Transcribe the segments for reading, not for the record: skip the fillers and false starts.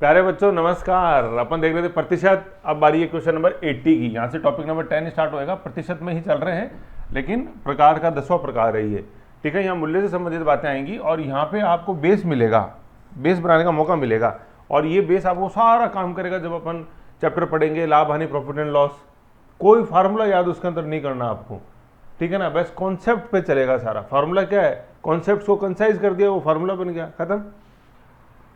प्यारे बच्चों नमस्कार। अपन देख रहे थे प्रतिशत। अब बारी है क्वेश्चन नंबर 80 की। यहाँ से टॉपिक नंबर 10 स्टार्ट होएगा। प्रतिशत में ही चल रहे हैं, लेकिन प्रकार का 10वां प्रकार है ये। ठीक है, यहाँ मूल्य से संबंधित बातें आएंगी और यहाँ पे आपको बेस मिलेगा, बेस बनाने का मौका मिलेगा। और ये बेस आपको सारा काम करेगा जब अपन चैप्टर पढ़ेंगे लाभ हानि प्रॉफिट एंड लॉस। कोई फार्मूला याद उसके अंदर नहीं करना आपको, ठीक है ना। बस कॉन्सेप्ट पे चलेगा सारा। फार्मूला क्या है, कॉन्सेप्ट को कंसाइज कर दिया, वो फार्मूला बन गया, खत्म।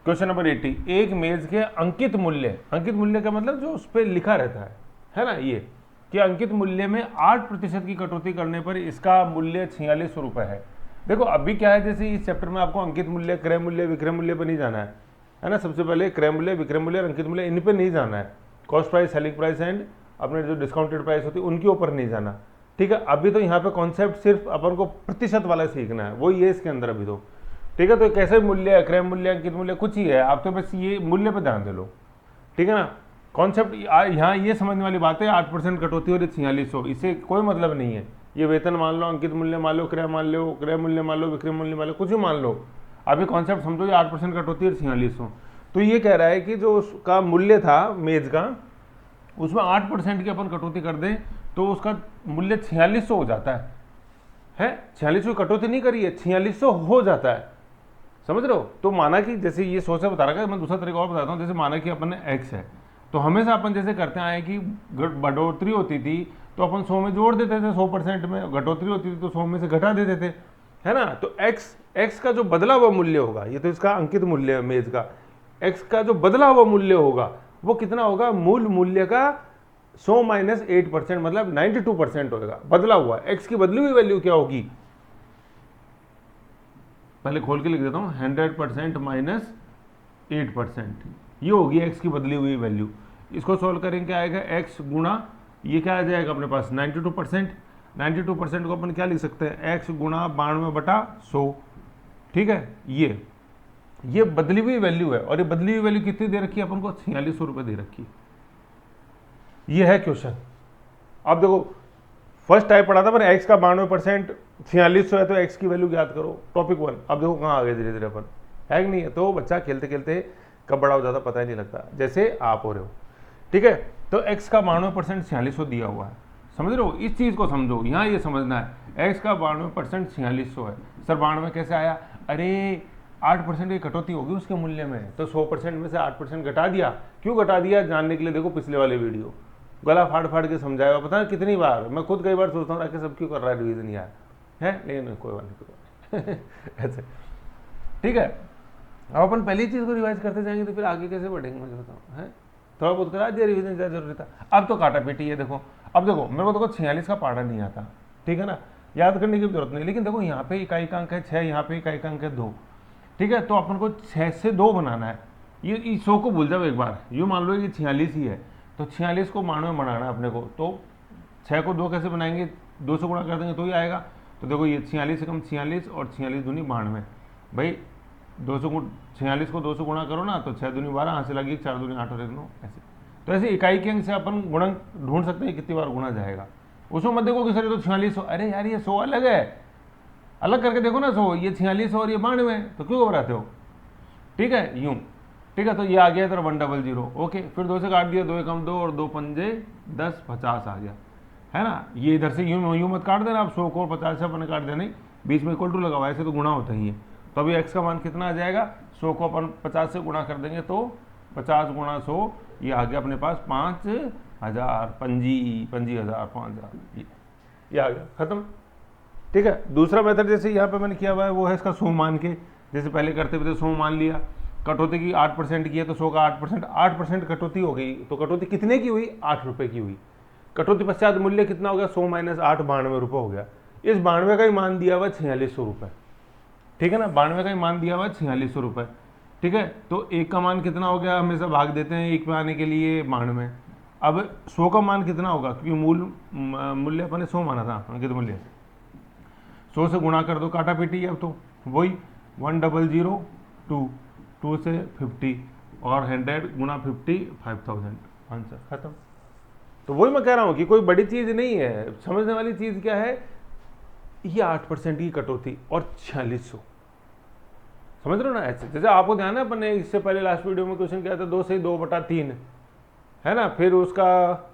क्वेश्चन नंबर 80, एक मेज के अंकित मूल्य, अंकित मूल्य का मतलब जो उस पर लिखा रहता है ना, ये कि अंकित मूल्य में 8% की कटौती करने पर इसका मूल्य 46 रुपये है। देखो अभी क्या है, जैसे इस चैप्टर में आपको अंकित मूल्य, क्रय मूल्य, विक्रय मूल्य पर नहीं जाना है ना। सबसे पहले क्रय मूल्य, विक्रय मूल्य और अंकित मूल्य इन पर नहीं जाना है। Cost price, selling price and अपने जो डिस्काउंटेड प्राइस होती है उनके ऊपर नहीं जाना, ठीक है। अभी तो यहाँ पे कॉन्सेप्ट सिर्फ अपन को प्रतिशत वाला सीखना है, वो ये इसके अंदर अभी तो, ठीक है। तो कैसे मूल्य है, क्रय मूल्य, अंकित मूल्य कुछ ही है, आप तो बस ये मूल्य पे ध्यान दे लो, ठीक है ना। कॉन्सेप्ट यहाँ ये समझने वाली बात है, 8% कटौती हो रही 4600, इससे कोई मतलब नहीं है। ये वेतन मान लो, अंकित मूल्य मान लो, क्रय मान लो, क्रय मूल्य मान लो, विक्रय मूल्य मान लो, कुछ भी मान लो। अभी कॉन्सेप्ट समझो, ये 8% कटौती है 4600। तो ये कह रहा है कि जो उसका मूल्य था मेज का, उसमें 8% की अपन कटौती कर दें तो उसका मूल्य 4600 हो जाता है। 4600 कटौती नहीं करी है, 4600 हो जाता है, समझ रहे हो। तो माना कि जैसे ये सोच से बता रहा है, मैं दूसरा तरीका और बताता हूँ। जैसे माना कि अपन ने एक्स है, तो हमेशा अपन जैसे करते आए कि बढ़ोतरी होती थी तो अपन 100 में जोड़ देते थे, 100% में घटोतरी होती थी तो 100 में से घटा देते थे, है ना। तो एक्स का जो बदला हुआ मूल्य होगा, ये तो इसका अंकित मूल्य है मेज का, एक्स का जो बदला हुआ मूल्य होगा वो कितना होगा, मूल मूल्य का 100 माइनस 8%, मतलब 92% होगा बदला हुआ। एक्स की बदली हुई वैल्यू क्या होगी, पहले खोल के लिख देता हूँ, 100% माइनस 8%, ये होगी एक्स की बदली हुई वैल्यू। इसको सोल्व करेंगे क्या आएगा, एक्स गुणा ये क्या आ जाएगा अपने पास 92%। 92% को अपन क्या लिख सकते हैं, एक्स गुणा 92/100, ठीक है। ये बदली हुई वैल्यू है, और ये बदली हुई वैल्यू कितनी दे रखी है अपन को, 4600 रुपये दे रखी है। ये है क्वेश्चन। अब देखो फर्स्ट टाइप पढ़ा था पर एक्स का 92% 4600 है, तो एक्स की वैल्यू याद करो, टॉपिक 1। अब देखो कहाँ आ गए धीरे धीरे अपन, है कि नहीं है। तो बच्चा खेलते खेलते कब बड़ा हो जाता पता ही नहीं लगता, जैसे आप हो रहे हो, ठीक है। तो एक्स का 92% 4600 दिया हुआ है, समझ रहे हो। इस चीज़ को समझो, यहाँ ये समझना है, एक्स का 92% 4600 है। सर 92 कैसे आया, अरे 8% की कटौती होगी उसके मूल्य में, तो 100% में से 8% घटा दिया। क्यों घटा दिया जानने के लिए देखो पिछले वाले वीडियो, गला फाड़ फाड़ के समझाया, पता है कितनी बार। मैं खुद कई बार सोचता हूँ राकेश सब क्यों कर रहा है रिवीजन यार, है, लेकिन कोई बात नहीं ऐसे, ठीक है। अब अपन पहली चीज़ को रिवाइज करते जाएंगे तो फिर आगे कैसे बढ़ेंगे मुझे बताओ, है। थोड़ा बहुत करा दिया रिवीजन, ज़्यादा जरूरी था। अब तो काटा पीटी है। देखो अब देखो मेरे को देखो 46 का पार्ट नहीं आता, ठीक है ना, याद करने की जरूरत नहीं। लेकिन देखो यहाँ पे इकाई का अंक है 6, यहाँ पे इकाई का अंक है 2, ठीक है। तो अपन को 6 से 2 बनाना है। ये 100 को भूल जाओ एक बार, यूँ मान लो कि 46 ही है, तो 46 को 92 में बनाना है अपने को। तो 6 को 2 कैसे बनाएंगे, 2 से गुणा कर देंगे तो ही आएगा। तो देखो ये 46 से कम 46 और 46 दूनी 92, भाई 46 को 2 से गुणा करो ना, तो 6 दूनी 12, यहाँ से लगी 4 दूनी 8 और 1 9, ऐसे। तो ऐसे इकाई के अंक से अपन गुणन ढूंढ सकते हैं कितनी बार गुणा जाएगा। उसमें मत देखो कि सर ये तो 4600, अरे यार ये 100 अलग है, अलग करके देखो ना 100, ये 46 और ये 92, तो क्यों घबराते हो, ठीक है, यूँ, ठीक है। तो ये आ गया इधर 100, ओके। फिर 2 से काट दिया, 2 एकम 2 और 2 पंजे 10, 50 आ गया, है ना। ये इधर से यूँ मत काट देना आप, 100 को 50 से अपन काट देना, बीच में इक्वल टू लगा हुआ, ऐसे तो गुणा होता ही है। तो अभी एक्स का मान कितना आ जाएगा, 100 को अपन 50 से गुणा कर देंगे तो 50 गुणा 100, ये आ गया अपने पास 5000, पंजी हज़ार, 5000, ये आ गया, खत्म, ठीक है। दूसरा मेथड जैसे यहाँ पे मैंने किया हुआ है वो है इसका 100 मान के, जैसे पहले करते हुए 100 मान लिया, कटौती की 8% की है तो 100 का 8% कटौती हो गई। तो कटौती कितने की हुई, 8 रुपये की हुई। कटौती पश्चात मूल्य कितना हो गया, 100 माइनस 8, 92 रुपये हो गया। इस 92 का ही मान दिया हुआ 4600 रुपये, ठीक है ना। 92 का ही मान दिया हुआ 4600 रुपये, ठीक है। तो एक का मान कितना हो गया, हमेशा भाग देते हैं एक में आने के लिए 92। अब 100 का मान कितना होगा, क्योंकि मूल्य अपने 100 माना था, अंकित मूल्य, 100 से गुणा कर दो, काटा पीटी। अब तो वही 1002, 2 से 50 और 100 गुणा 50, 5000, आंसर खत्म। तो वही मैं कह रहा हूँ कि कोई बड़ी चीज़ नहीं है, समझने वाली चीज़ क्या है, ये 8% की कटौती और 4600, समझ रहे हो ना। ऐसे जैसे आपको ध्यान है अपन ने इससे पहले लास्ट वीडियो में क्वेश्चन किया था 2 से 2/3 है ना, फिर उसका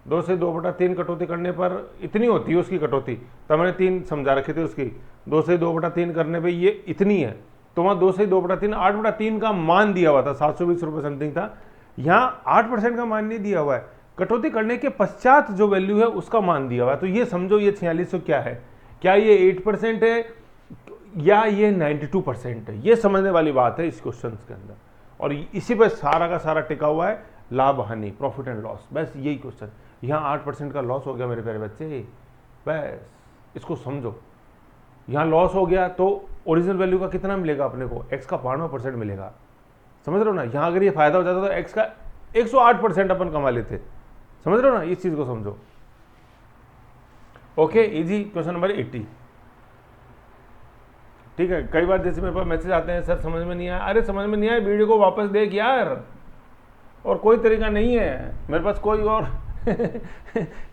2 से 2/3 कटौती करने पर इतनी होती है उसकी कटौती, तो मैंने 3 समझा रखे थे उसकी। 2 से 2/3 करने पे ये इतनी है, तो वहाँ 2 से 2/3 8/3 का मान दिया हुआ था, 720 रुपये समथिंग था। यहाँ 8% का मान नहीं दिया हुआ है, कटौती करने के पश्चात जो वैल्यू है उसका मान दिया हुआ है। तो ये समझो ये 4600 क्या है, क्या ये 8% है या ये 92% है, ये समझने वाली बात है इस क्वेश्चन के अंदर। और इसी पर सारा का सारा टिका हुआ है, लाभ हानि, प्रॉफिट एंड लॉस, बस यही क्वेश्चन। यहाँ 8% का लॉस हो गया मेरे प्यारे बच्चे, बस इसको समझो। यहाँ लॉस हो गया तो ओरिजिनल वैल्यू का कितना मिलेगा अपने को, x का 92% मिलेगा। समझ रहे हो ना। यहाँ अगर ये फायदा हो जाता तो x का 108% अपन कमा लेते। समझ रहे हो ना, इस चीज को समझो। Okay, easy. Question number 80। ठीक है, कई बार जैसे मेरे पास मैसेज आते हैं, सर समझ में नहीं आया। अरे समझ में नहीं आया, वीडियो को वापस देख यार। और कोई तरीका नहीं है मेरे पास, कोई और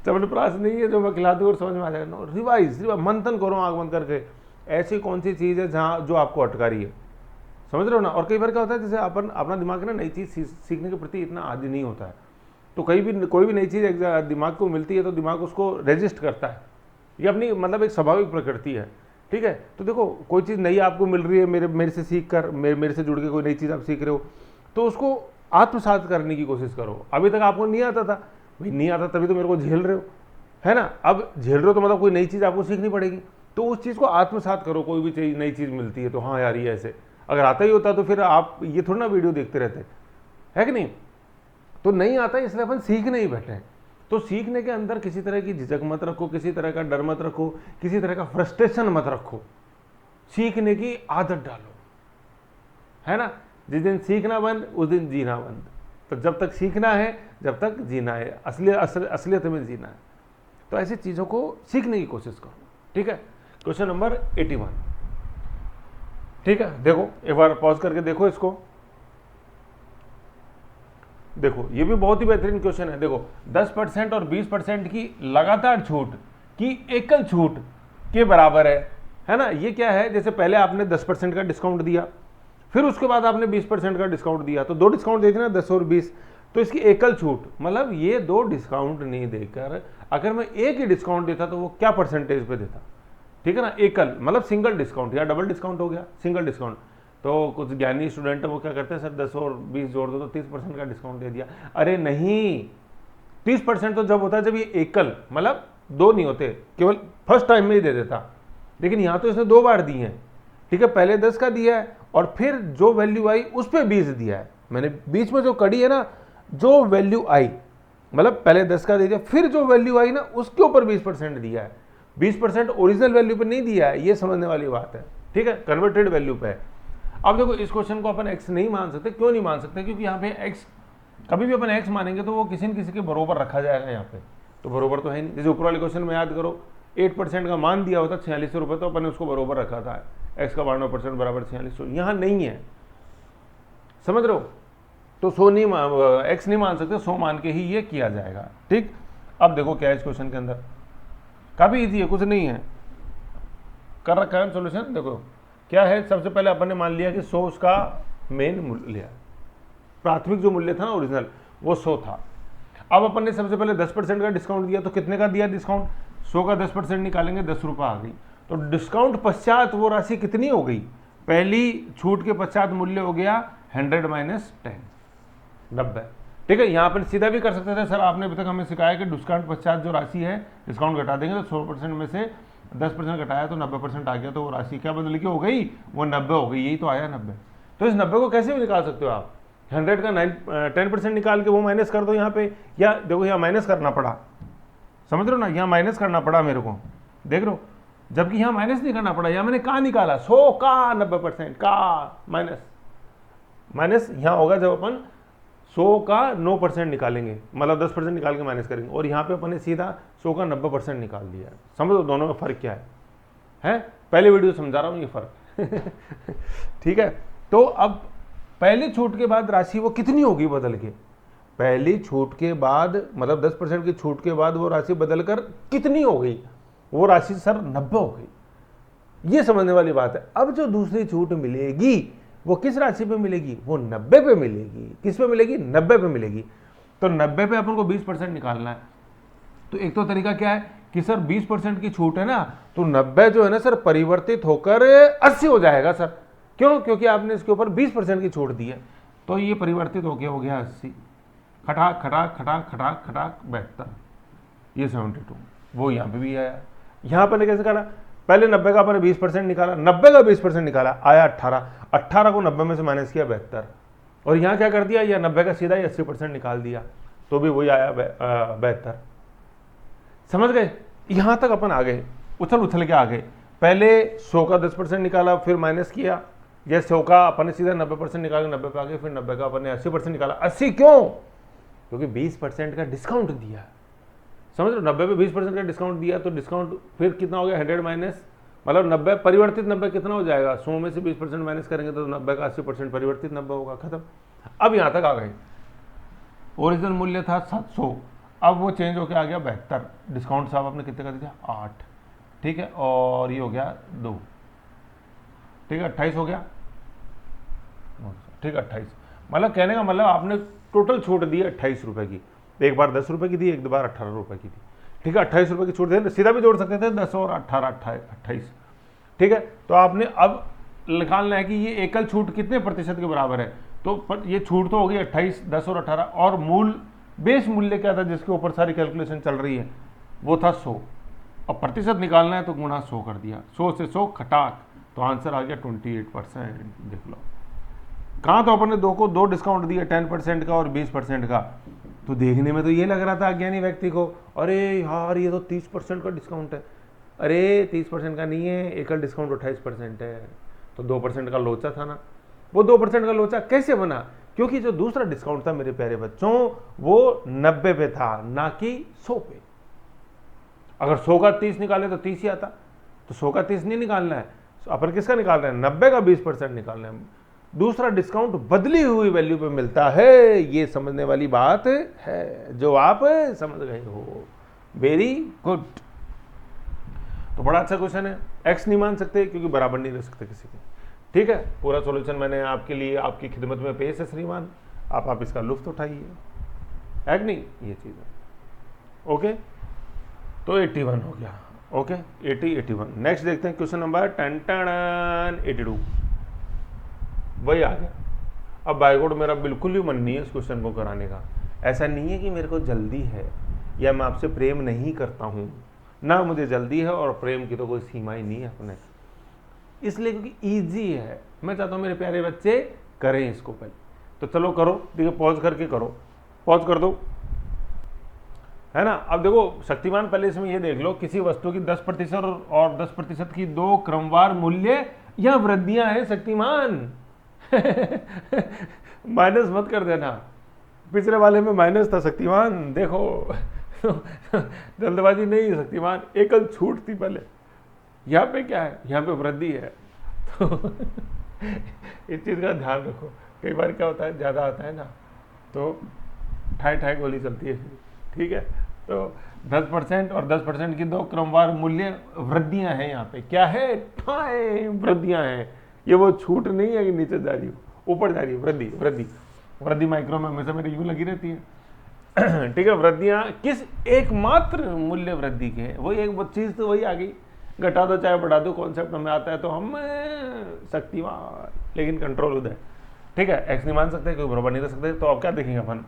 चवनप्राश नहीं है जो मैं खिला दूँ और समझ में आ जाएगा। रिवाइज मंथन करो आंख बंद करके, ऐसी कौन सी चीज़ है जहाँ जो आपको अटका रही है। समझ रहे हो ना। और कई बार क्या होता है, जैसे अपन अपना दिमाग ना नई चीज़ सीखने के प्रति इतना आदी नहीं होता है, तो कोई भी नई चीज़ दिमाग को मिलती है तो दिमाग उसको रेजिस्ट करता है। ये अपनी मतलब एक स्वाभाविक प्रकृति है। ठीक है, तो देखो कोई चीज़ नई आपको मिल रही है, मेरे से सीख कर, मेरे से जुड़ के कोई नई चीज़ आप सीख रहे हो, तो उसको आत्मसात करने की कोशिश करो। अभी तक आपको नहीं आता था, भाई नहीं आता तभी तो मेरे को झेल रहे हो, है ना। अब झेल रहे हो तो मतलब कोई नई चीज़ आपको सीखनी पड़ेगी, तो उस चीज़ को आत्मसात करो। कोई भी चीज़ नई चीज़ मिलती है तो हाँ यार ये ऐसे, अगर आता ही होता तो फिर आप ये थोड़ा ना वीडियो देखते रहते, है कि नहीं। तो नहीं आता इसलिए अपन सीखने ही बैठे हैं। तो सीखने के अंदर किसी तरह की झिझक मत रखो, किसी तरह का डर मत रखो, किसी तरह का फ्रस्ट्रेशन मत रखो, सीखने की आदत डालो, है ना। जिस दिन सीखना बंद उस दिन जीना बंद। तो जब तक सीखना है, जब तक जीना है, असलियत में जीना है। तो ऐसी चीज़ों को सीखने की कोशिश करो। ठीक है, क्वेश्चन नंबर 81। ठीक है, देखो एक बार पॉज करके देखो इसको। देखो ये भी बहुत ही बेहतरीन क्वेश्चन है। देखो 10% और 20% की लगातार छूट की एकल छूट के बराबर है ना। ये क्या है, जैसे पहले आपने 10% का डिस्काउंट दिया, फिर उसके बाद आपने 20% का डिस्काउंट दिया, तो 2 डिस्काउंट देते ना, 10 और 20। तो इसकी एकल छूट मतलब ये 2 डिस्काउंट नहीं देकर अगर मैं एक ही डिस्काउंट देता तो वो क्या परसेंटेज पे देता। ठीक है ना, एकल मतलब सिंगल डिस्काउंट या डबल डिस्काउंट हो गया, सिंगल डिस्काउंट। तो कुछ ज्ञानी स्टूडेंट है वो क्या करते हैं, सर 10 और 20 जोड़ दो तो 30% का डिस्काउंट दे दिया। अरे नहीं, 30% तो जब होता है जब ये एकल मतलब 2 नहीं होते, केवल फर्स्ट टाइम में ही दे देता। लेकिन यहाँ तो इसने 2 बार दिए हैं। ठीक है, पहले 10 का दिया है और फिर जो वैल्यू आई उस पर 20 दिया है। मैंने बीच में जो कड़ी है ना, जो वैल्यू आई मतलब पहले 10 का दे दिया, फिर जो वैल्यू आई ना उसके ऊपर 20% दिया है। 20% ओरिजिनल वैल्यू पे नहीं दिया है, ये समझने वाली बात है। ठीक है, कन्वर्टेड वैल्यू पे है। अब देखो इस क्वेश्चन को अपन x नहीं मान सकते। क्यों नहीं मान सकते, क्योंकि यहाँ पे x कभी भी अपन x मानेंगे तो वो किसी न किसी के बरोबर रखा जाएगा यहाँ पे, तो बरोबर तो है नहीं। जैसे ऊपर वाले क्वेश्चन में याद करो 8% का मान दिया होता 4600 रुपये, तो अपन ने उसको बरोबर रखा था, x का 92% बराबर 4600। यहाँ नहीं है, समझ रहे हो। तो x नहीं मान सकते, 100 मान के ही ये किया जाएगा। ठीक, अब देखो क्या है इस क्वेश्चन के अंदर, काफी इजी है, कुछ नहीं है, कर रखा है सोल्यूशन। देखो क्या है, सबसे पहले अपन ने मान लिया कि 100 उसका मेन मूल्य है, प्राथमिक जो मूल्य था ना ओरिजिनल वो 100 था। अब अपन ने सबसे पहले 10% का डिस्काउंट दिया, तो कितने का दिया डिस्काउंट, 100 का 10% निकालेंगे 10 रुपये आ गई। तो डिस्काउंट पश्चात वो राशि कितनी हो गई, पहली छूट के पश्चात मूल्य हो गया 100 माइनस 10, 90। ठीक है, यहाँ पर सीधा भी कर सकते थे, सर आपने अभी तक हमें सिखाया कि डिस्काउंट पश्चात जो राशि है डिस्काउंट घटा देंगे, तो 100% में से 10% घटाया तो 90% आ गया, तो वो राशि क्या बदल के हो गई, वो 90 हो गई। यही तो आया 90। तो इस 90 को कैसे भी निकाल सकते हो आप, 100 का 10% निकाल के वो माइनस कर दो यहाँ पे, या देखो यहाँ माइनस करना पड़ा, समझ रहे हो ना, यहाँ माइनस करना पड़ा मेरे को, देख रहे हो, जबकि यहाँ माइनस नहीं करना पड़ा। यहाँ मैंने कहाँ निकाला, 100 का 90% का माइनस यहाँ होगा जब अपन 100 का 9% निकालेंगे, मतलब 10% निकाल के माइनस करेंगे, और यहाँ पे अपन ने सीधा 100 का 90% निकाल दिया। समझो दोनों में फर्क क्या है? पहले वीडियो समझा रहा हूँ ये फर्क। ठीक है, तो अब पहली छूट के बाद राशि वो कितनी होगी बदल के, पहली छूट के बाद मतलब 10% की छूट के बाद वो राशि बदल कर कितनी हो गई, वो राशि सर 90 हो गई। ये समझने वाली बात है। अब जो दूसरी छूट मिलेगी वो किस राशि पे मिलेगी, वो 90 पे मिलेगी। किस पे मिलेगी, 90 पे मिलेगी। तो 90 पे अपन को 20% निकालना है। तो एक तो तरीका क्या है कि सर 20% की छूट है ना, तो 90 जो है ना सर परिवर्तित होकर 80 हो जाएगा सर। क्यों, क्योंकि आपने इसके ऊपर 20% की छूट दी है, तो ये परिवर्तित हो गया 80। खटाक खटाक खटाक खटाक खटाक 72, ये 72। वो यहाँ पे भी आया। यहाँ पर कैसे निकाला, पहले 90 का अपने 20% निकाला, 90 का 20% निकाला, आया 18, 18 को 90 में से माइनस किया 72, और यहाँ क्या कर दिया, या 90 का सीधा ही 80% निकाल दिया, तो भी वही आया 72। समझ गए, यहां तक अपन आ गए, उछल उछल के आ गए। पहले 100 का 10% निकाला, फिर माइनस किया, ये 100 का अपन ने सीधा 90% निकाला, 90 पे आ गए, फिर 90 का अपन ने 80% निकाला। 80 क्यों, क्योंकि 20% का डिस्काउंट दिया। समझ लो, 90 पे 20% का डिस्काउंट दिया, तो डिस्काउंट फिर कितना हो गया, 100 माइनस, मतलब 90 परिवर्तित 90 कितना हो जाएगा, 100 में से 20% माइनस करेंगे तो 90 का 80% परिवर्तित 90 होगा, खत्म। अब यहां तक आ गए। ओरिजिनल मूल्य था 700, अब वो चेंज होकर आ गया 72, डिस्काउंट साहब आपने कितने का दिया, 8, ठीक है, और ये हो गया 2, ठीक है, 28 हो गया, ठीक है 28। मतलब कहने का मतलब आपने टोटल छूट दी 28 रुपए की, एक बार 10 रुपए की दी, एक बार 18 रुपए की दी, ठीक है, 28 रुपए की छूट दे, सीधा भी जोड़ सकते थे 10 और 18 28, ठीक है। तो आपने अब निकालना है कि ये एकल छूट कितने प्रतिशत के बराबर है, तो ये छूट तो होगी 28, 10 और 18, और मूल बेस मूल्य क्या था जिसके ऊपर सारी कैलकुलेशन चल रही है, वो था 100, और प्रतिशत निकालना है तो गुणा 100 कर दिया, 100 से 100 खटाक, तो आंसर आ गया 28%। देख लो, कहाँ तो अपन ने दो डिस्काउंट दिया, 10% का और 20% का, तो देखने में तो ये लग रहा था अज्ञानी व्यक्ति को, अरे यार ये तो 30% का डिस्काउंट है। अरे 30% का नहीं है, एकल डिस्काउंट 28% है, तो 2% का लोचा था ना। वो 2% का लोचा कैसे बना, क्योंकि जो दूसरा डिस्काउंट था मेरे प्यारे बच्चों, वो 90 पे था, ना कि 100 पे। अगर 100 का 30 निकाले तो 30 ही आता, तो 100 का 30 नहीं निकालना है, अपन किसका निकाल रहे हैं, 90 का 20% निकालना है। दूसरा डिस्काउंट बदली हुई वैल्यू पे मिलता है, ये समझने वाली बात है, जो आप समझ गए हो। Very good. तो बड़ा अच्छा क्वेश्चन है। एक्स नहीं मान सकते क्योंकि बराबर नहीं रह सकते किसी के, ठीक है। पूरा सॉल्यूशन मैंने आपके लिए आपकी खिदमत में पेश है श्रीमान, आप इसका लुत्फ उठाइए, है कि नहीं, ये चीज़ है। ओके, तो 81 हो गया। ओके, 81। नेक्स्ट देखते हैं क्वेश्चन नंबर 82, वही आ गया। अब बाय गॉड मेरा बिल्कुल भी मन नहीं है इस क्वेश्चन को कराने का। ऐसा नहीं है कि मेरे को जल्दी है या मैं आपसे प्रेम नहीं करता हूँ, ना मुझे जल्दी है, और प्रेम की तो कोई सीमा ही नहीं है अपने, इसलिए क्योंकि ईजी है। मैं चाहता हूँ मेरे प्यारे बच्चे करें इसको पहले, तो चलो करो, ठीक है, पॉज करके करो, पॉज कर दो, है ना। अब देखो शक्तिमान, पहले इसमें ये देख लो, किसी वस्तु की 10% और 10% की दो क्रमवार मूल्य या वृद्धियां हैं शक्तिमान। माइनस मत कर देना, पिछले वाले में माइनस था शक्तिमान, देखो। जल्दबाजी नहीं शक्तिमान, एकल छूट थी पहले, यहाँ पे क्या है, यहाँ पे वृद्धि है। तो इस चीज़ का ध्यान रखो, कई बार क्या होता है, ज़्यादा आता है ना, तो ठाई ठाई गोली चलती है, ठीक है। तो 10% और 10% की दो क्रमवार मूल्य वृद्धियां हैं, यहाँ पे क्या है, ठाई वृद्धियां हैं। ये वो छूट नहीं है कि नीचे जा रही हो, ऊपर जा रही है, वृद्धि वृद्धि वृद्धि। माइक्रो में हमेशा मेरी यूं लगी रहती है, ठीक है। वृद्धियां किस एकमात्र मूल्य वृद्धि के हैं, वही एक चीज तो वही आ गई, घटा दो चाहे बढ़ा दो, कॉन्सेप्ट में आता है तो हम शक्तिमान, लेकिन कंट्रोल उधर, ठीक है। एक्स नहीं मान सकते, कोई बराबर नहीं रह सकते, तो अब क्या देखेंगे अपन,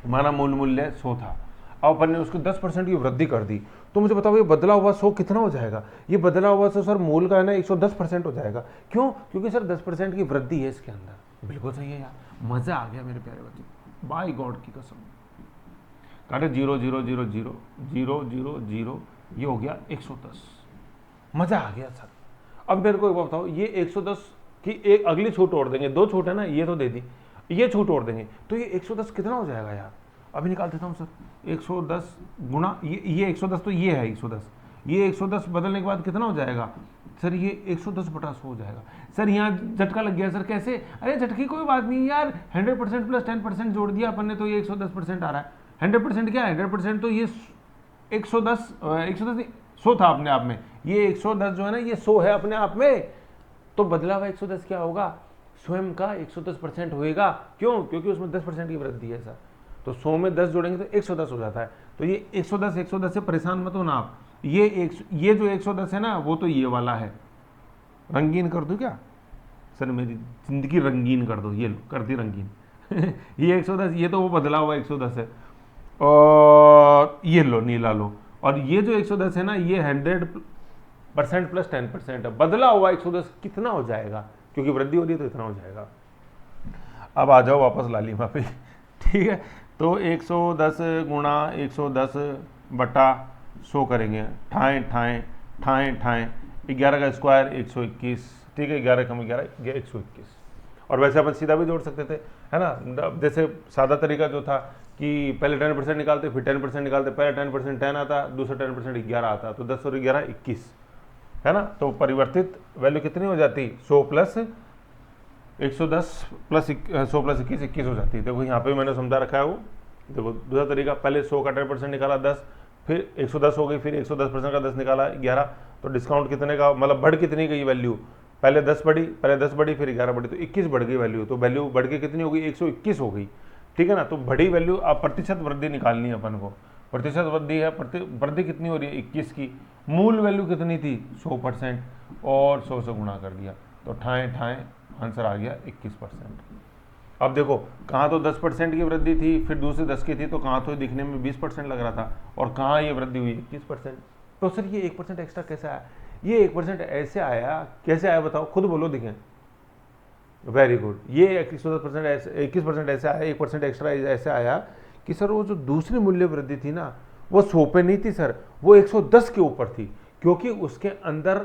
माना मूल मूल्य 100 था, अब अपन ने उसको 10% की वृद्धि कर दी, तो मुझे बताओ ये बदला हुआ 100 कितना हो जाएगा, ये बदला हुआ 100 सर मूल का है ना 110% हो जाएगा। क्यों, क्योंकि सर 10% की वृद्धि है इसके अंदर। बिल्कुल सही है यार, मजा आ गया मेरे प्यारे बच्चे, बाय गॉड की कसम। काटे 0 0 0 0 0 0 0, ये हो गया 110, मजा आ गया सर। अब मेरे को एक बात बताओ, ये 110 की एक अगली छूट और देंगे, दो छूट है ना, ये तो दे दी, ये छूट और देंगे, तो ये 110 कितना हो जाएगा यार, अभी निकाल देता हूँ सर। 110 गुणा ये 110, तो ये है 110, ये 110 बदलने के बाद कितना हो जाएगा सर, ये 110 बटा 100 हो जाएगा। सर यहाँ झटका लग गया सर, कैसे, अरे झटकी कोई बात नहीं यार, 100% प्लस 10% जोड़ दिया अपन ने, तो ये 110% आ रहा है। 100% क्या है, 100% तो ये 110 नहीं, 100 था अपने आप में, ये 110 जो है ना ये 100 है अपने आप में, तो बदला हुआ 110 क्या होगा, स्वयं का 110% होएगा। क्यों? क्योंकि उसमें 10% की वृद्धि है सर, तो 100 में 10 जोड़ेंगे तो 110 हो जाता है। तो ये 110 से परेशान मत होना आप, ये जो 110 है ना वो तो ये वाला है। रंगीन कर दूं क्या सर, मेरी जिंदगी रंगीन कर दो, ये लो कर दी रंगीन ये 110, ये तो वो बदला हुआ 110 है, और ये लो नीला लो, और ये जो 110 है ना ये 100% प्लस 10% है। बदला हुआ 110 कितना हो जाएगा, क्योंकि वृद्धि हो रही है तो इतना हो जाएगा। अब आ जाओ वापस लालिमा पे ठीक है, तो 110 गुणा 110 बटा 100 करेंगे, ठाएँ ठाएँ ठाएँ ठाएँ, 11 का स्क्वायर 121, ठीक है, 11 कम 11 121। और वैसे अपन सीधा भी जोड़ सकते थे, है ना, जैसे सादा तरीका जो था कि पहले 10% निकालते फिर 10% निकालते, पहले 10% 10 आता, दूसरा 10% 11 आता, तो 10 और 11 21, है ना। तो परिवर्तित वैल्यू कितनी हो जाती, 100 प्लस 110 प्लस 100 प्लस 21 21 हो जाती है। देखो यहाँ पे मैंने समझा रखा है वो, देखो दूसरा तरीका, पहले 100 का 10% निकाला 10, फिर 110 हो गई, फिर 110% का 10 निकाला 11, तो डिस्काउंट कितने का, मतलब बढ़ कितनी गई वैल्यू, पहले 10 बढ़ी फिर 11 बढ़ी, तो 21 बढ़ गई वैल्यू, तो वैल्यू बढ़ के कितनी हो गई, 121 हो गई, ठीक है ना। तो बड़ी वैल्यू, अब प्रतिशत वृद्धि निकालनी है अपन को, प्रतिशत वृद्धि है, वृद्धि कितनी हो रही है 21 की, मूल वैल्यू कितनी थी 100%, और 100 से गुणा कर दिया, तो ठाएँ ठाएँ आंसर आ गया 21%। अब देखो कहाँ तो 10% की वृद्धि थी, फिर दूसरी 10 की थी, तो कहाँ तो दिखने में 20% लग रहा था, और कहाँ ये वृद्धि हुई 21%। तो सर ये 1% एक्स्ट्रा कैसे आया, ये 1% ऐसे आया, कैसे आया बताओ, खुद बोलो दिखें। वेरी गुड, ये 110% ऐसे 21% ऐसे आया, 1% एक्स्ट्रा ऐसे आया कि सर वो जो दूसरी मूल्य वृद्धि थी ना वो 100 पे नहीं थी सर, वो 110 के ऊपर थी, क्योंकि उसके अंदर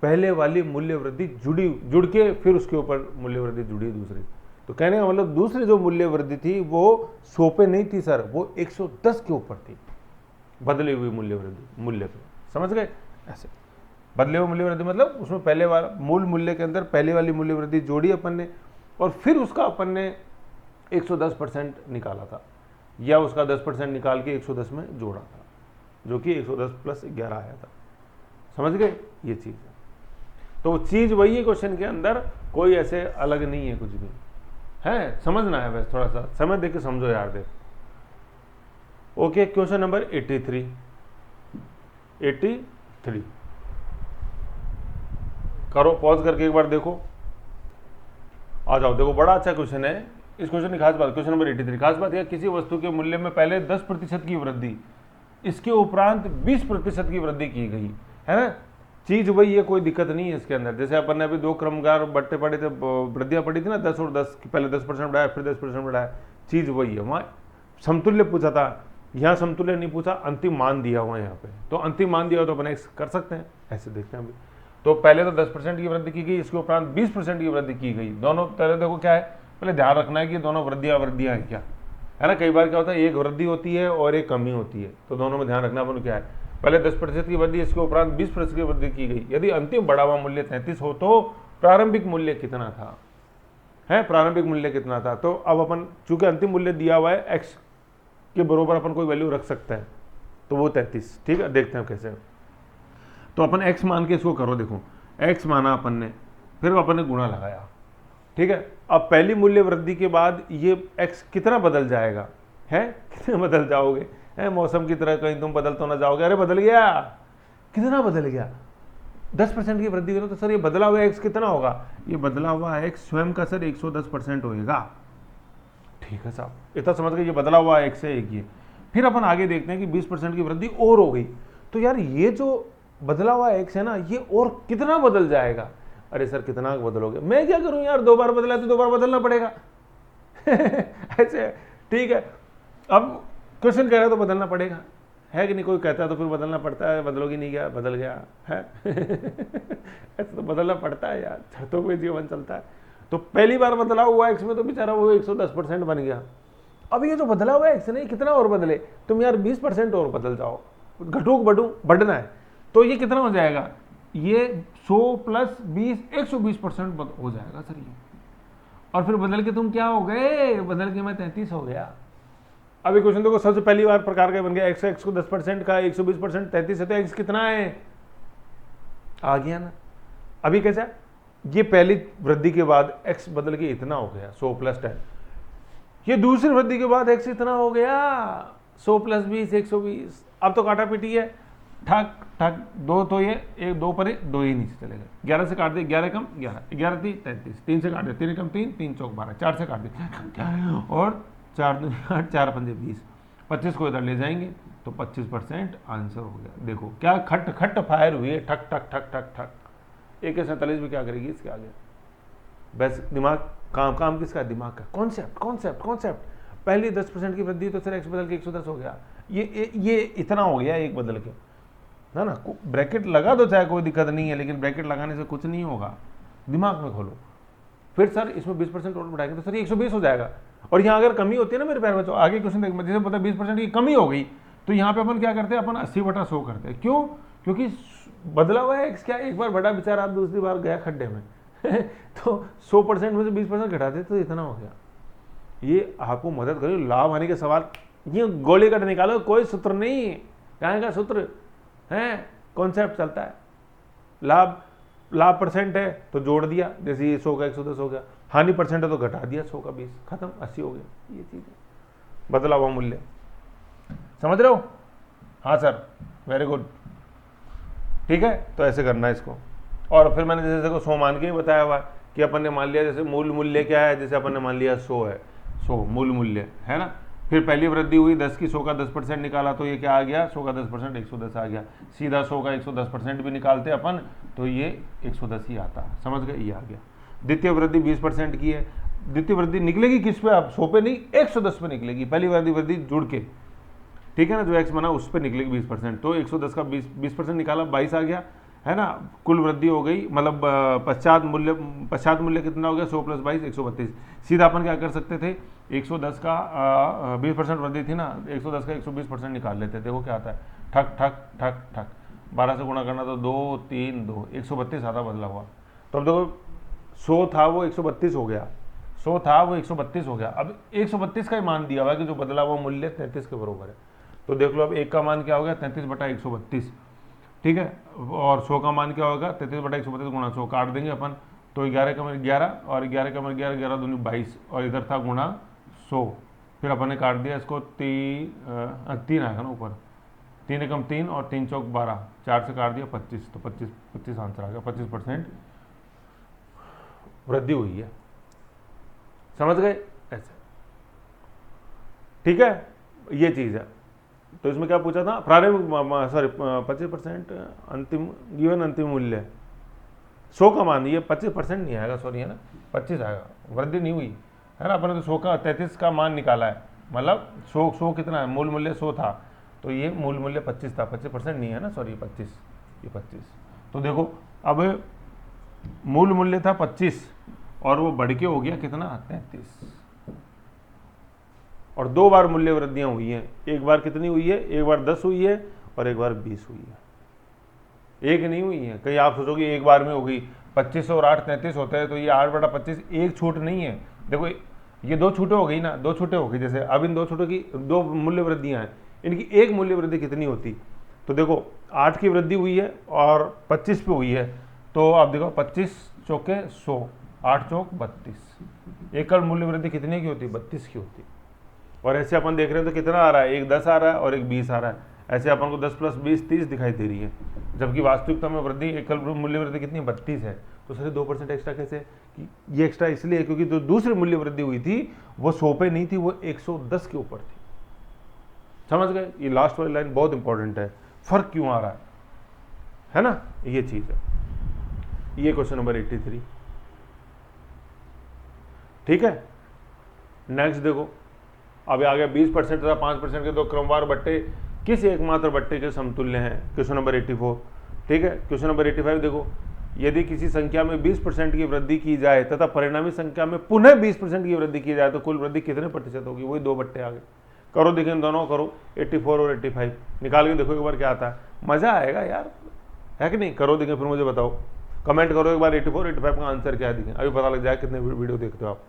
पहले वाली मूल्य वृद्धि जुड़ के फिर उसके ऊपर मूल्य वृद्धि जुड़ी दूसरी। तो कहने का मतलब दूसरी जो मूल्य वृद्धि थी वो 100 पे नहीं थी सर, वो 110 के ऊपर थी, बदली हुई मूल्य वृद्धि, मूल्य पे, समझ गए। ऐसे बदले हुए मूल्य वृद्धि मतलब उसमें पहले वाला मूल मूल्य के अंदर पहले वाली मूल्य वृद्धि जोड़ी अपन ने, और फिर उसका अपन ने 110% निकाला था, या उसका 10% निकाल के 110 में जोड़ा था, जो कि 110 प्लस 11 आया था, समझ गए, ये चीज़ है। तो चीज़ वही है क्वेश्चन के अंदर, कोई ऐसे अलग नहीं है कुछ भी, है समझना है, बस थोड़ा सा समय देके समझो यार। देख ओके, क्वेश्चन नंबर 83 करो, पॉज करके एक बार देखो, आ जाओ। देखो बड़ा अच्छा क्वेश्चन है, इस क्वेश्चन की खास बात, क्वेश्चन नंबर 83 खास बात यह, किसी वस्तु के मूल्य में पहले 10% की वृद्धि, इसके उपरांत 20% की वृद्धि की गई, है ना। चीज वही है, कोई दिक्कत नहीं है इसके अंदर। जैसे अपन ने अभी 2 क्रमवार बढ़ते पड़े थे, वृद्धियां पड़ी थी ना, 10 और 10 की, पहले 10% बढ़ाया फिर 10% बढ़ाया, चीज वही है। वहाँ समतुल्य पूछा था, यहाँ समतुल्य नहीं पूछा, अंतिम मान दिया हुआ है यहाँ पे, तो अंतिम मान दिया हो तो अपन एक्स कर सकते हैं, ऐसे देखते हैं अभी। तो पहले तो 10% की वृद्धि की गई, इसके उपरांत 20% की वृद्धि की गई, दोनों तरह। देखो क्या है, पहले ध्यान रखना है कि दोनों वृद्धियां है क्या, है ना। कई बार क्या होता है, एक वृद्धि होती है और एक कमी होती है, तो दोनों में ध्यान रखना अपन क्या है। पहले 10% की वृद्धि, इसके उपरांत 20% की वृद्धि की गई, यदि अंतिम बढ़ा हुआ मूल्य 33 हो तो प्रारंभिक मूल्य कितना था, है प्रारंभिक मूल्य कितना था। तो अब अपन चूंकि अंतिम मूल्य दिया हुआ है एक्स के बरोबर अपन कोई वैल्यू रख सकते हैं, तो वो 33, ठीक है। देखते हैं कैसे। तो अपन x मान के इसको करो, देखो x माना अपन ने, फिर अपन ने गुणा लगाया, ठीक है। अब पहली मूल्य वृद्धि के बाद ये x कितना बदल जाएगा, है कितने बदल जाओगे, है मौसम की तरह कहीं तुम बदल तो ना जाओगे, अरे बदल गया, कितना बदल गया, 10% की वृद्धि करो तो सर ये बदला हुआ x कितना होगा, ये बदला हुआ x स्वयं का सर 110% होएगा, ठीक है साहब, इतना समझ गए, ये बदला हुआ x है एक ये। फिर अपन आगे देखते हैं कि 20% की वृद्धि और हो गई, तो यार ये जो बदला हुआ x है ना, ये और कितना बदल जाएगा। अरे सर कितना बदलोगे, मैं क्या करूं यार, 2 बार बदला तो 2 बार बदलना पड़ेगा ऐसे, ठीक है। अब क्वेश्चन कह रहा है तो बदलना पड़ेगा, है कि नहीं, कोई कहता है तो फिर बदलना पड़ता है, बदलोगी नहीं, क्या बदल गया है ऐसे तो बदलना पड़ता है यार, शर्तों पे जीवन चलता है। तो पहली बार बदला हुआ x में तो बेचारा वो 110% बन गया। अब ये जो बदला हुआ x नहीं, कितना और बदले, तुम यार 20% और बदल जाओ, घटूक बढ़ना है, तो ये कितना हो जाएगा, ये 100 प्लस 20 120% हो जाएगा सर ये। और फिर बदल के तुम क्या हो गए, बदल के मैं 33 हो गया, अब एक क्वेश्चन देखो, सबसे पहली बार प्रकार का बन गया x को 10% का 120% 33 है, तो x कितना है, आ गया ना। अभी कैसा, ये पहली वृद्धि के बाद x बदल के इतना हो गया 100 + 10, ये दूसरी वृद्धि के बाद x इतना हो गया 100 + 20 120। अब तो काटा पीटी है, ठक ठक, दो तो ये एक, दो पर दो ही नीचे चले गए, 11 से काट दिए, 11 कम 11, 11 3 33, 3 से काट दिया, 3 कम 3, 3 चौक 12, 4 से काट दिया और 4 2 8, 4 5 20, 25 को इधर ले जाएंगे तो 25% आंसर हो गया। देखो क्या खट खट फायर हुई है, ठक ठक ठक ठक ठक। एक 47 भी क्या करेगी इसके आगे, बस दिमाग काम काम किसका, दिमाग का। कॉन्सेप्ट कॉन्सेप्ट कॉन्सेप्ट, पहली 10% की वृद्धि तो सर x बदल के 110 हो गया, ये इतना हो गया एक बदल के, है ना। ब्रैकेट लगा दो चाहे, कोई दिक्कत नहीं है, लेकिन ब्रैकेट लगाने से कुछ नहीं होगा, दिमाग में खोलो। फिर सर इसमें 20% और बढ़ाएंगे तो सर ये 120 हो जाएगा। और यहाँ अगर कमी होती है ना मेरे प्यारे बच्चों, आगे क्वेश्चन देख, जैसे पता 20% की कमी हो गई तो यहाँ पे अपन क्या करते हैं, अपन 80/100 करते हैं। क्यों, क्योंकि बदला हुआ है x क्या, एक बार बढ़ा बेचारा, आप दूसरी बार गया खड्डे में तो 100% में से 20% घटाते तो इतना हो गया। ये आपको मदद करो, लाभ हानि के सवाल ये गोली कट निकालो, कोई सूत्र नहीं, कहाँ का सूत्र है, कॉन्सेप्ट चलता है। लाभ परसेंट है तो जोड़ दिया, जैसे ये 100 का 110 हो गया, हानि परसेंट है तो घटा दिया 100 का 20, खत्म, 80 हो गया। ये चीज है बदला हुआ मूल्य, समझ रहे हो। हाँ सर, वेरी गुड, ठीक है। तो ऐसे करना है इसको। और फिर मैंने जैसे देखो 100 मान के ही बताया हुआ कि अपन ने मान लिया, जैसे मूल मूल्य क्या है, जैसे अपन ने मान लिया 100 है, 100 मूल मूल्य है ना। फिर पहली वृद्धि हुई 10 की, 100 का 10% निकाला तो ये क्या आ गया, 100 का 10% 110 आ गया। सीधा 100 का 110% भी निकालते अपन तो ये 110 ही आता है, समझ गए, ये आ गया। द्वितीय वृद्धि 20% की है, द्वितीय वृद्धि निकलेगी किस पे, आप 100 पे नहीं 110 पे निकलेगी। पहली वृद्धि जुड़ के, ठीक है ना, जो x बना उस पर निकलेगी 20%, तो 110 का 20% निकाला 22 आ गया, है ना। कुल वृद्धि हो गई, मतलब पश्चात मूल्य कितना हो गया, 100 + 22 132। सीधा अपन क्या कर सकते थे, 110 का 20% वृद्धि थी ना, 110 का 120% निकाल लेते। देखो क्या आता है, ठक ठक ठक ठक, 12 से गुणा करना तो 2 3 2, 132 आता बदला हुआ। तो अब देखो 100 था वो 132 हो गया, 100 था वो 132 हो गया। अब 132 का ही मान दिया हुआ कि जो बदला हुआ मूल्य 33 के बराबर है। तो देख लो अब एक का मान क्या हो गया, 33/132, ठीक है। और 100 का मान क्या होगा, 33/132 गुणा 100, काट देंगे अपन तो 11 का 11 और 11 का 11, 11 दूनी 22 और इधर था गुणा 100। फिर अपन ने काट दिया इसको, 3 आएगा ना ऊपर, 3 एकम 3 और 3 चौक 12, 4 से काट दिया 25, तो 25 आंसर आ गया। 25% वृद्धि हुई है, समझ गए, ऐसे, ठीक है, ये चीज़ है। तो इसमें क्या पूछा था, प्रारंभिक 25% अंतिम गिवन अंतिम मूल्य 100 का मान, ये 25% नहीं आएगा, सॉरी है ना, 25 आएगा, वृद्धि नहीं हुई है ना। अपने तो 100 का 33 का मान निकाला है, मतलब 100 कितना है, मूल मूल्य 100 था तो ये मूल मूल्य 25 था, 25% नहीं है ना, सॉरी 25, ये 25। तो देखो अब मूल मूल्य था 25 और वो बढ़ के हो गया कितना, 33। और 2 बार मूल्य वृद्धियां हुई हैं, एक बार कितनी हुई है, एक बार 10 हुई है और एक बार 20 हुई है, एक नहीं हुई है। कहीं आप सोचोगे एक बार में होगी, 25 और 8 33 होते हैं, तो ये 8/25 एक छूट नहीं है। देखो ये 2 छूटे हो गई ना, 2 छूटे हो गई, जैसे अब इन 2 छूटों की 2 मूल्य वृद्धियां हैं, इनकी एक मूल्य वृद्धि कितनी होती। तो देखो 8 की वृद्धि हुई है और 25 पे हुई है, तो आप देखो 25 चौके 100, 8 चौक 32, एकल मूल्य वृद्धि कितने की होती, 32 की होती। और ऐसे अपन देख रहे हैं तो कितना आ रहा है, एक 10 आ रहा है और एक 20 आ रहा है। ऐसे अपन को 10 + 20 30 दिखाई दे रही है, जबकि वास्तविकता में वृद्धि एकल मूल्य वृद्धि कितनी 32 है। तो सर 2% एक्स्ट्रा कैसे, कि ये एक्स्ट्रा इसलिए है क्योंकि जो दूसरी मूल्य वृद्धि हुई थी वो 100 पे नहीं थी, वो 110 के ऊपर थी, समझ गए। ये लास्ट वाली लाइन बहुत इंपॉर्टेंट है, फर्क क्यों आ रहा है ना, ये चीज है। ये क्वेश्चन नंबर 83, ठीक है। नेक्स्ट देखो, अब आ गया 20% तथा 5% के 2 क्रमवार बट्टे किस एकमात्र बट्टे के समतुल्य हैं, क्वेश्चन नंबर 84, ठीक है। क्वेश्चन नंबर 85 देखो, यदि किसी संख्या में 20% की वृद्धि की जाए तथा परिणामी संख्या में पुनः 20% की वृद्धि की जाए तो कुल वृद्धि कितने प्रतिशत होगी, वही 2 बट्टे आ गए। करो देखें, दोनों करो, 84 और 85 निकाल के देखो एक बार क्या आता है, मजा आएगा यार, है कि नहीं। करो देखें, फिर मुझे बताओ, कमेंट करो एक बार 84 85 का आंसर क्या है, देखें अभी पता लग जाए कितने वीडियो देखते हो आप।